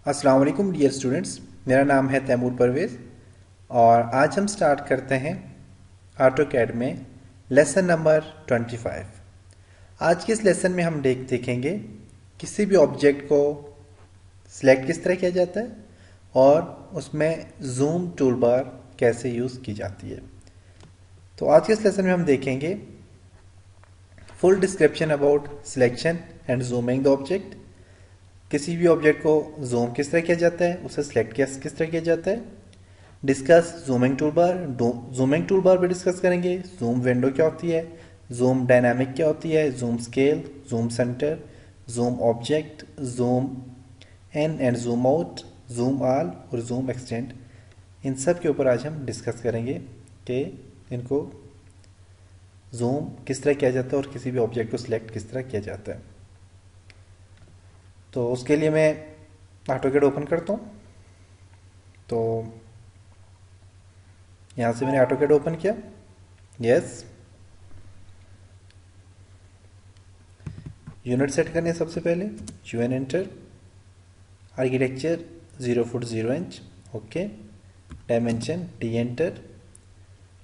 अस्सलाम वालेकुम dear students. मेरा नाम है तैमूर परवेज़ और आज हम स्टार्ट करते हैं ऑटोकैड में लेसन नंबर 25। आज के इस लेसन में हम देखेंगे किसी भी ऑब्जेक्ट को सिलेक्ट किस तरह किया जाता है और उसमें जूम टूल बार कैसे यूज़ की जाती है। तो आज के इस लेसन में हम देखेंगे full description about selection and zooming the object. किसी भी ऑब्जेक्ट को जूम किस तरह किया जाता है, उसे सिलेक्ट किस तरह किया जाता है। Discuss zooming tool bar. Zooming tool bar पे डिस्कस करेंगे जूम विंडो क्या होती है, जूम डायनामिक क्या होती है, zoom scale, zoom centre, zoom object, zoom in and zoom out, zoom all और जूम एक्सटेंड। इन सब के ऊपर आज हम डिस्कस करेंगे कि इनको जूम किस तरह किया जाता है और किसी भी ऑब्जेक्ट को सिलेक्ट किस तरह किया जाता है। तो उसके लिए मैं ऑटोकैड ओपन करता हूँ। तो यहाँ से मैंने ऑटोकैड ओपन किया। यस, यूनिट सेट करने सबसे पहले UN enter, architecture 0 foot 0 inch, okay, dimension T enter,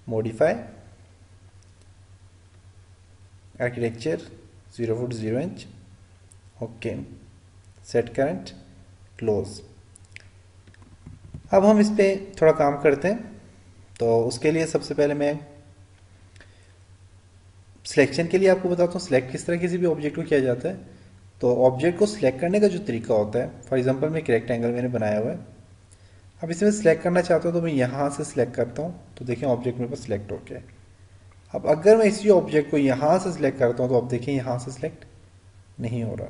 modify architecture 0 foot 0 inch, okay, set current, close. अब हम इस पे थोड़ा काम करते हैं। तो उसके लिए सबसे पहले मैं सिलेक्शन के लिए आपको बताता हूँ सिलेक्ट किस तरह किसी भी ऑब्जेक्ट को किया जाता है। तो ऑब्जेक्ट को सिलेक्ट करने का जो तरीका होता है, फॉर एग्जांपल मैं एक रेक्टेंगल मैंने बनाया हुआ है। अब इसे मैं सिलेक्ट करना चाहता हूँ तो मैं यहाँ से सिलेक्ट करता हूँ, तो देखिए ऑब्जेक्ट मेरे पास सिलेक्ट हो गया है। अब अगर मैं इसी ऑब्जेक्ट को यहाँ से सिलेक्ट करता हूँ तो अब देखिए यहाँ से सिलेक्ट नहीं हो रहा,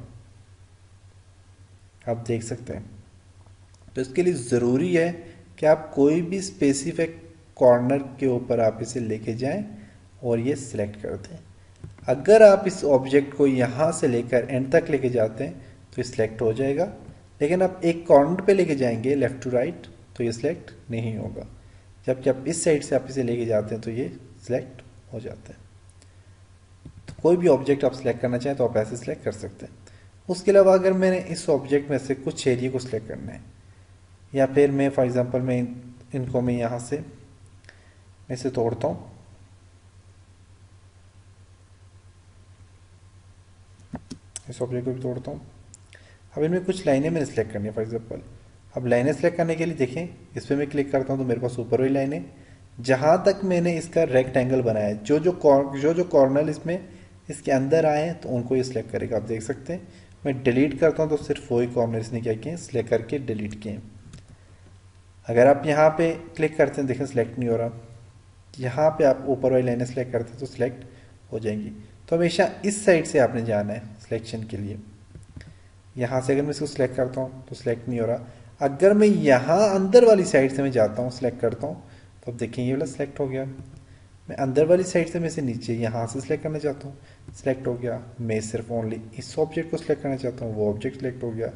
आप देख सकते हैं। तो इसके लिए ज़रूरी है कि आप कोई भी स्पेसिफिक कॉर्नर के ऊपर आप इसे लेके जाएं और ये सिलेक्ट कर दें। अगर आप इस ऑब्जेक्ट को यहाँ से लेकर एंड तक लेके जाते हैं तो ये सिलेक्ट हो जाएगा, लेकिन आप एक कॉर्नर पे लेके जाएंगे लेफ्ट टू राइट तो ये सिलेक्ट नहीं होगा। जबकि आप इस साइड से आप इसे लेके जाते हैं तो ये सिलेक्ट हो जाता है। तो कोई भी ऑब्जेक्ट आप सिलेक्ट करना चाहें तो आप ऐसे सिलेक्ट कर सकते हैं। उसके अलावा अगर मैंने इस ऑब्जेक्ट में से कुछ एरिया को सिलेक्ट करना है, या फिर मैं फॉर एग्जांपल मैं इनको मैं यहाँ से मैं इसे तोड़ता हूँ, इस ऑब्जेक्ट को भी तोड़ता हूँ। अब इनमें कुछ लाइनें मैंने सेलेक्ट करनी है फॉर एग्जांपल। अब लाइनें सेलेक्ट करने के लिए देखें इस पर मैं क्लिक करता हूँ तो मेरे पास ऊपर हुई लाइनें, जहाँ तक मैंने इसका रेक्टेंगल बनाया है, जो कॉर्नर इसमें इसके अंदर आए हैं तो उनको ये सिलेक्ट करेगा। आप देख सकते हैं मैं डिलीट करता हूँ तो सिर्फ वही कॉर्नर इसने क्या किए, सिलेक्ट करके डिलीट किए। अगर आप यहाँ पे क्लिक करते हैं देखें सिलेक्ट नहीं हो रहा, यहाँ पे आप ऊपर वाली लाइनें सेलेक्ट करते हैं तो सिलेक्ट हो जाएंगी। तो हमेशा इस साइड से आपने जाना है सिलेक्शन के लिए। यहाँ से अगर मैं इसको सिलेक्ट करता हूँ तो सिलेक्ट नहीं हो रहा। अगर मैं यहाँ अंदर वाली साइड से मैं जाता हूँ सिलेक्ट करता हूँ तो अब देखिए ये वाला सिलेक्ट हो गया। मैं अंदर वाली साइड से मैं इसे नीचे यहाँ से सिलेक्ट करना चाहता हूँ, सिलेक्ट हो गया। मैं सिर्फ ओनली इस ऑब्जेक्ट को सिलेक्ट करना चाहता हूँ, वो ऑब्जेक्ट सिलेक्ट हो गया।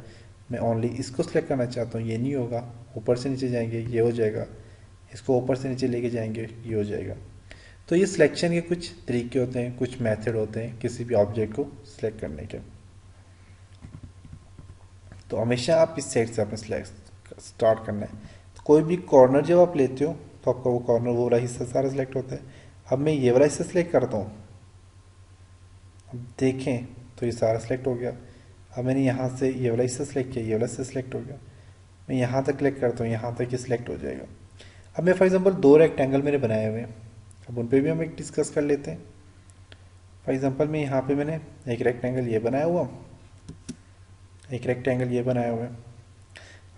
मैं ओनली इसको सिलेक्ट करना चाहता हूँ, ये नहीं होगा। ऊपर से नीचे जाएंगे ये हो जाएगा, इसको ऊपर से नीचे लेके जाएंगे ये हो जाएगा। तो ये सिलेक्शन के कुछ तरीके होते हैं, कुछ मेथड होते हैं किसी भी ऑब्जेक्ट को सिलेक्ट करने के। तो हमेशा आप इस साइड से आपने सिलेक्ट स्टार्ट करना है। तो कोई भी कॉर्नर जब आप लेते हो तो आपका वो कॉर्नर वो वाला हिस्सा सारा सिलेक्ट होता है। अब मैं ये वाला हिस्सा सिलेक्ट करता हूँ, अब देखें तो ये सारा सिलेक्ट हो गया। अब मैंने यहाँ से ये वाला हिस्सा सिलेक्ट किया, ये वाला हिस्सा सिलेक्ट हो गया। मैं यहाँ तक क्लिक करता हूँ, यहाँ तक ये सिलेक्ट हो जाएगा। अब मैं फॉर एग्जांपल 2 रेक्टेंगल मेरे बनाए हुए हैं, अब उन पर भी हम एक डिस्कस कर लेते हैं। फॉर एग्जांपल मैं यहाँ पे मैंने एक रेक्टेंगल ये बनाया हुआ, एक रेक्टेंगल ये बनाया हुआ है।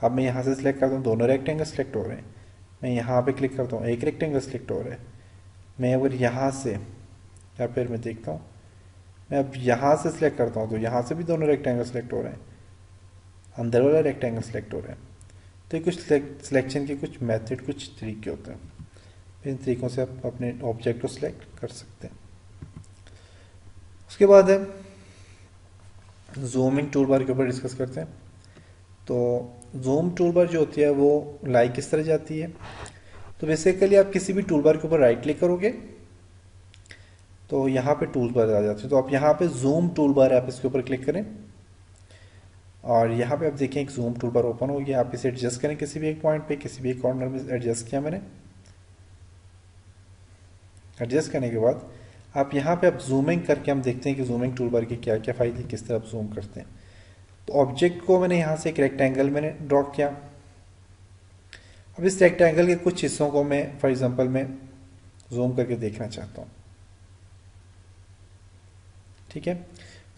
अब मैं यहाँ से सिलेक्ट करता हूँ, दोनों रेक्टेंगल सिलेक्ट हो रहे हैं। मैं यहाँ पे क्लिक करता हूँ, एक रेक्टेंगल सिलेक्ट हो रहा है। मैं अगर यहाँ से या फिर मैं देखता हूँ, मैं अब यहाँ से सिलेक्ट करता हूँ तो यहाँ से भी दोनों रेक्टेंगल सिलेक्ट हो रहे हैं, अंदर वाला रेक्टेंगल सिलेक्ट हो रहे हैं। तो ये कुछ सिलेक्शन के कुछ मेथड, कुछ तरीके होते हैं। इन तरीक़ों से आप अपने ऑब्जेक्ट को सिलेक्ट कर सकते हैं। उसके बाद है जूमिंग टूल बार के ऊपर डिस्कस करते हैं। तो जूम टूल बार जो होती है वो लाइक किस तरह जाती है। तो बेसिकली आप किसी भी टूल बार के ऊपर राइट क्लिक करोगे तो यहाँ पे टूल बार आ जाती है। तो आप यहाँ पे जूम टूल बार आप इसके ऊपर क्लिक करें और यहाँ पे आप देखें एक जूम टूल बार ओपन हो गया। आप इसे एडजस्ट करें किसी भी एक पॉइंट पे, किसी भी एक कॉर्नर में एडजस्ट किया मैंने। एडजस्ट करने के बाद आप यहाँ पे आप जूमिंग करके हम देखते हैं कि जूमिंग टूल बार के क्या क्या फायदे, किस तरह आप जूम करते हैं। तो ऑब्जेक्ट को मैंने यहाँ से एक रेक्टेंगल मैंने ड्रॉ किया। अब इस रेक्टेंगल के कुछ हिस्सों को मैं फॉर एग्जांपल मैं जूम करके देखना चाहता हूँ, ठीक है।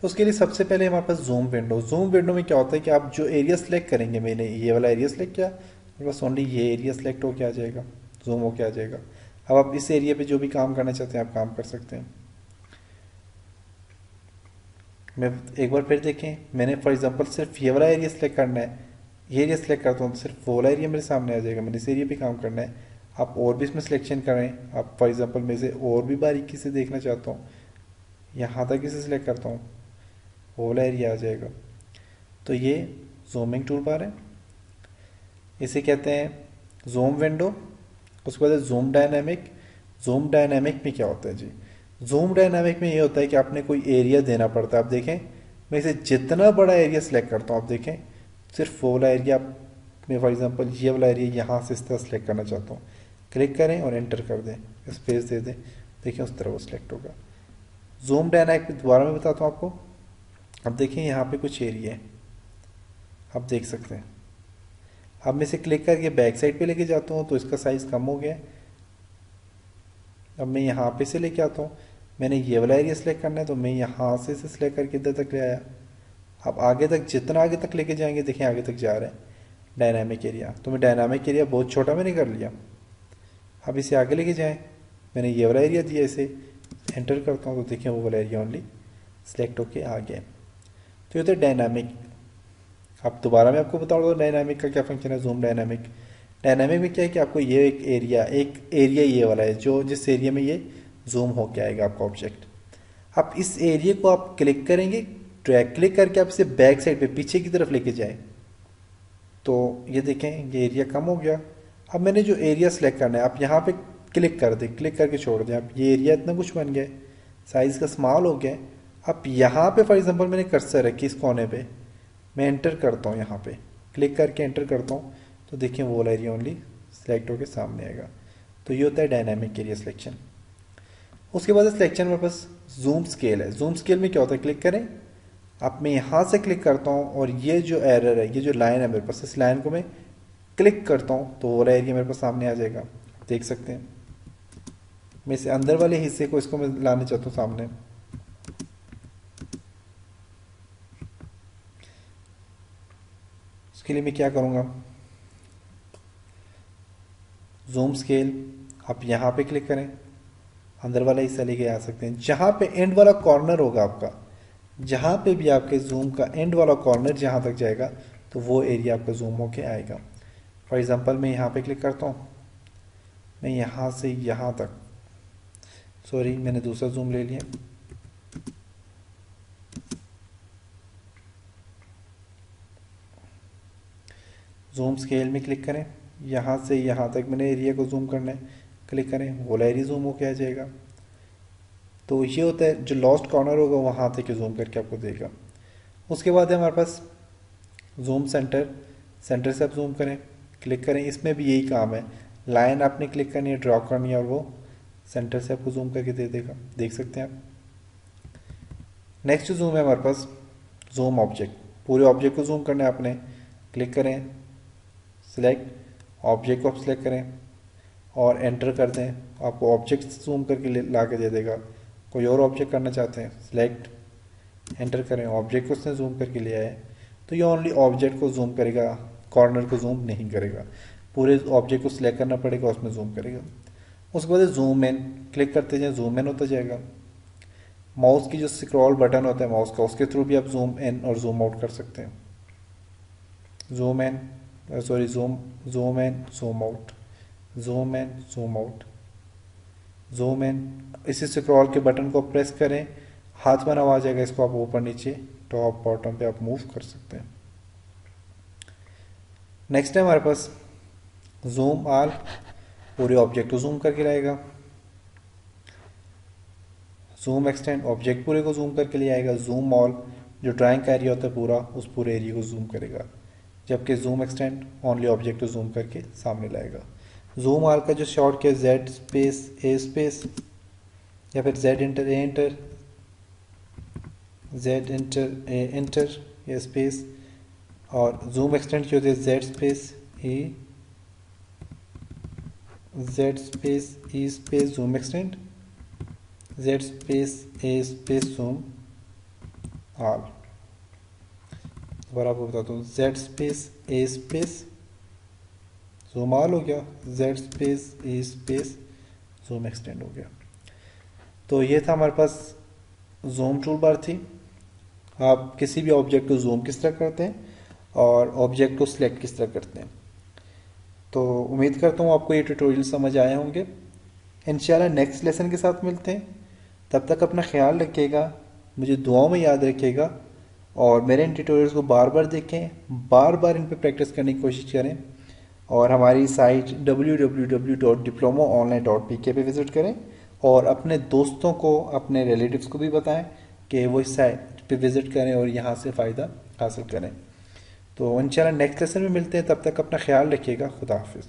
तो उसके लिए सबसे पहले हमारे पास जूम विंडो में क्या होता है कि आप जो एरिया सेलेक्ट करेंगे, मैंने ये वाला एरिया सेलेक्ट किया, मेरे पास ओनली ये एरिया सेलेक्ट होके आ जाएगा, जूम होके आ जाएगा। अब आप इस एरिया पे जो भी काम करना चाहते हैं आप काम कर सकते हैं। मैं एक बार फिर देखें, मैंने फॉर एग्जांपल सिर्फ ये वाला एरिया सेलेक्ट करना है, ये एरिया सेलेक्ट करता हूँ तो सिर्फ वो वाला एरिया मेरे सामने आ जाएगा, मैंने इस एरिया पे काम करना है। आप और भी इसमें सिलेक्शन करें, आप फॉर एग्जांपल मैं इसे और भी बारीकी से देखना चाहता हूँ, यहाँ तक इसे सिलेक्ट करता हूँ, वो वाला एरिया आ जाएगा। तो ये जूमिंग टूल बार है, इसे कहते हैं जूम विंडो। उसके बाद जूम डायनामिक। जूम डायनामिक में क्या होता है जी, जूम डायनामिक में ये होता है कि आपने कोई एरिया देना पड़ता है। आप देखें मैं इसे जितना बड़ा एरिया सेलेक्ट करता हूँ, आप देखें सिर्फ वो वाला एरिया, मैं फॉर एग्जांपल ये वाला एरिया यहाँ से इस तरह सेलेक्ट करना चाहता हूँ, क्लिक करें और एंटर कर दें, स्पेस दे दें, देखें उस तरह वो सिलेक्ट होगा। जूम डायनामिक दोबारा मैं बताता हूँ आपको। अब देखें यहाँ पे कुछ एरिया है, आप देख सकते हैं। अब मैं इसे क्लिक करके बैक साइड पे लेके जाता हूँ तो इसका साइज कम हो गया। अब मैं यहाँ पे से लेके आता हूँ, मैंने ये वाला एरिया सेलेक्ट करना है तो मैं यहाँ से इसे सेलेक्ट करके इधर तक ले आया। अब आगे तक जितना आगे तक लेके जाएंगे, देखें आगे तक जा रहे हैं डायनामिक एरिया। तो मैं डायनामिक एरिया बहुत छोटा मैंने कर लिया। अब इसे आगे लेके जाएं, मैंने ये वाला एरिया दिया, इसे एंटर करता हूँ तो देखें वो वाला एरिया ओनली सेलेक्ट होके आ गया। तो ये तो डायनामिक। अब दोबारा मैं आपको बता दूँ डायनामिक का क्या फंक्शन है। जूम डायनामिक, डायनामिक में क्या है कि आपको ये एक एरिया ये वाला है जो जिस एरिया में ये जूम होके आएगा आपका ऑब्जेक्ट। आप इस एरिया को आप क्लिक करेंगे, ड्रैग क्लिक करके आप इसे बैक साइड पे पीछे की तरफ लेके जाएं तो ये देखें ये एरिया कम हो गया। अब मैंने जो एरिया सेलेक्ट करना है आप यहाँ पे क्लिक कर दें, क्लिक करके छोड़ दें। अब ये एरिया इतना कुछ बन गया, साइज का स्मॉल हो गया। अब यहाँ पे फॉर एग्जांपल मैंने कर्सर रखी इस कोने पे, मैं एंटर करता हूँ, यहाँ पे क्लिक करके एंटर करता हूँ तो देखिए वो वाला एरिया ओनली सेलेक्ट होकर सामने आएगा। तो ये होता है डायनामिक एरिया सिलेक्शन। उसके बाद सिलेक्शन में बस जूम स्केल है। जूम स्केल में क्या होता है, क्लिक करें, अब मैं यहाँ से क्लिक करता हूँ और ये जो एरर है, ये जो लाइन है मेरे पास, इस लाइन को मैं क्लिक करता हूँ तो वो वाला एरिया मेरे पास सामने आ जाएगा, देख सकते हैं। मैं इसे अंदर वाले हिस्से को इसको मैं लाना चाहता हूँ सामने। उसके लिए मैं क्या करूँगा, जूम स्केल, आप यहाँ पे क्लिक करें, अंदर वाला हिस्सा लेके आ सकते हैं। जहाँ पे एंड वाला कॉर्नर होगा आपका, जहाँ पे भी आपके जूम का एंड वाला कॉर्नर जहाँ तक जाएगा तो वो एरिया आपका जूम होके आएगा। फॉर एग्जांपल मैं यहाँ पे क्लिक करता हूँ, मैं यहाँ से यहाँ तक, सॉरी मैंने दूसरा जूम ले लिया, जूम स्केल में क्लिक करें, यहाँ से यहाँ तक मैंने एरिया को जूम करना है, क्लिक करें, वो एरिया जूम होके आ जाएगा। तो ये होता है जो लॉस्ट कॉर्नर होगा वहाँ तक जूम करके आपको देगा। उसके बाद है हमारे पास जूम सेंटर। सेंटर से आप जूम करें, क्लिक करें, इसमें भी यही काम है, लाइन आपने क्लिक करनी है, ड्रॉ करनी है और वो सेंटर से आपको जूम करके दे देगा, देख सकते हैं आप। नेक्स्ट जूम है हमारे पास जूम ऑब्जेक्ट। पूरे ऑब्जेक्ट को जूम करना है आपने, क्लिक करें, सिलेक्ट ऑब्जेक्ट को आप सिलेक्ट करें और एंटर कर दें, आपको ऑब्जेक्ट जूम करके ला के दे देगा। कोई और ऑब्जेक्ट करना चाहते हैं, सिलेक्ट एंटर करें, ऑब्जेक्ट को उसने जूम करके लिया है तो ये ओनली ऑब्जेक्ट को जूम करेगा, कॉर्नर को जूम नहीं करेगा। पूरे ऑब्जेक्ट को सिलेक्ट करना पड़ेगा, उसमें जूम करेगा। उसके बाद जूम इन, क्लिक करते जाए जूम इन होता जाएगा। माउस की जो स्क्रॉल बटन होता है माउस का, उसके थ्रू भी आप जूम इन और जूम आउट कर सकते हैं। Zoom in, sorry zoom in, zoom out, zoom in, zoom out, zoom in. इसी स्क्रॉल के बटन को प्रेस करें, हाथ बना हुआ आ जाएगा, इसको आप ऊपर नीचे टॉप बॉटम पे आप मूव कर सकते हैं। नेक्स्ट है हमारे पास जूम ऑल, पूरे ऑब्जेक्ट को जूम करके लाएगा। जूम एक्सटेंड, ऑब्जेक्ट पूरे को जूम करके ले आएगा। जूम ऑल, जो ड्राइंग का एरिया होता है पूरा, उस पूरे एरिया को जूम करेगा, जबकि जूम एक्सटेंड ओनली ऑब्जेक्ट को जूम करके सामने लाएगा। जूम आल का जो शॉर्ट किया जेड स्पेस ए स्पेस, या फिर Z enter A enter, Z enter A enter या स्पेस, और जूम एक्सटेंड की होती है Z space E, Z space E space zoom extend, Z space A space zoom all. दोबारा आपको बताता हूँ, Z space A space zoom all हो गया, Z space A space zoom extend हो गया। तो ये था हमारे पास जूम टूल बार थी। आप किसी भी ऑब्जेक्ट को जूम किस तरह करते हैं और ऑब्जेक्ट को सिलेक्ट किस तरह करते हैं। तो उम्मीद करता हूँ आपको ये ट्यूटोरियल समझ आए होंगे। इंशाल्लाह नेक्स्ट लेसन के साथ मिलते हैं। तब तक अपना ख्याल रखिएगा, मुझे दुआओं में याद रखिएगा, और मेरे इन ट्यूटोरियल्स को बार बार देखें, बार बार इन पर प्रैक्टिस करने की कोशिश करें, और हमारी साइट www.diplomaonline.pk पे विज़िट करें, और अपने दोस्तों को, अपने रिलेटिव्स को भी बताएं कि वो इस साइट पे विज़िट करें और यहाँ से फ़ायदा हासिल करें। तो इंशाल्लाह नेक्स्ट लेसन में मिलते हैं। तब तक अपना ख्याल रखिएगा। खुदा हाफिज़।